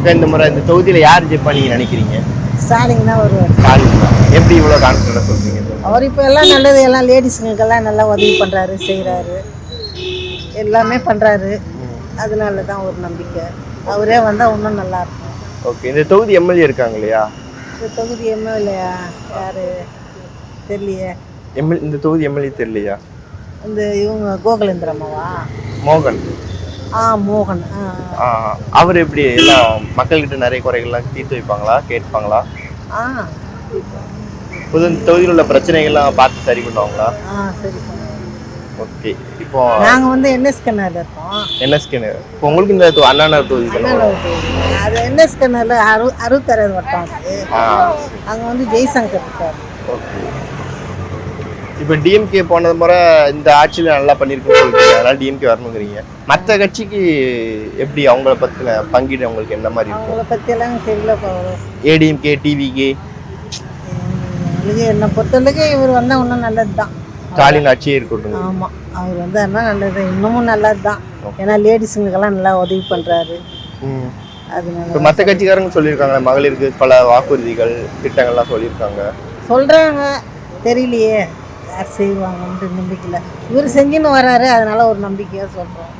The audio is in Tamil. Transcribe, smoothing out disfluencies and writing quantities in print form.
இந்த முறை இந்த தொகுதியில் யார் ஜெயிப்பா நீங்கள் நினைக்கிறீங்க? ஸ்டாலின் தான் வருவார். ஸ்டாலின் தான். எப்படி இவ்வளோ கான்ஃபிடண்டாக சொல்கிறீங்க? அவர் இப்போ எல்லாம் நல்லது, எல்லாம் லேடிஸுங்களுக்கெல்லாம் நல்லா உதவி பண்ணுறாரு, செய்கிறாரு, எல்லாமே பண்ணுறாரு. அதனால தான் ஒரு நம்பிக்கை. அவரே வந்தால் இன்னும் நல்லாயிருக்கும். ஓகே. இந்த தொகுதி எம்எல்ஏ இருக்காங்க இல்லையா? இந்த தொகுதி எம்எல்ஏயா யார் தெரியலையே. இந்த தொகுதி எம்எல்ஏ தெரியலையா? இந்த இவங்க கோகுலேந்திரம்மாவா? மோகன். மோகன். அவர் எப்படி எல்லாம் மக்கள்கிட்ட நிறைய குறைகள்லாம் தீர்த்து வைப்பாங்களா, கேட்பாங்களா? புது தொகுதியில் உள்ள பிரச்சனைகள்லாம் பார்த்து சரி பண்ணுவாங்களா? சரி பண்ணுவாங்க. ஓகே. இப்போ நாங்கள் வந்து என்எஸ்கேனரில் இருக்கோம். என்எஸ்கேனர். இப்போ உங்களுக்கு இந்த அண்ணா தொகுதி அது என்எஸ்கேனரில் 66 வட்டம் அது. அங்கே வந்து ஜெய்சங்கர் இருக்கார். ஓகே. இப்போ டிஎம்கே போனது முறை இந்த ஆட்சியில் நல்லா பண்ணியிருக்குன்னு சொல்லிட்டு அதனால் டிஎம்கே வரணுங்கிறீங்க. மற்ற கட்சிக்கு எப்படி அவங்கள பற்றின பங்கீடு உங்களுக்கு என்ன மாதிரி இருக்கும்? அவங்கள பற்றியெல்லாம் தெரியல. ஏடிஎம்கே, டிவிகே என்னை பொறுத்தவரைக்கு இவர் வந்தால் இன்னும் நல்லது தான். ஸ்டாலின் ஆட்சியே இருக்கட்டும். ஆமாம், அவர் வந்தாருன்னா நல்லது, இன்னமும் நல்லது தான். ஏன்னா லேடிஸுங்களுக்கெல்லாம் நல்லா உதவி பண்ணுறாரு. அதனால இப்போ மற்ற கட்சிக்காரங்க சொல்லியிருக்காங்க மகளிருக்கு பல வாக்குறுதிகள் திட்டங்கள்லாம் சொல்லியிருக்காங்க. சொல்கிறாங்க, தெரியலையே யார் செய்வாங்கன்ட்டு நம்பிக்கையில். இவர் செஞ்சுன்னு வராரு, அதனால ஒரு நம்பிக்கையாக சொல்கிறோம்.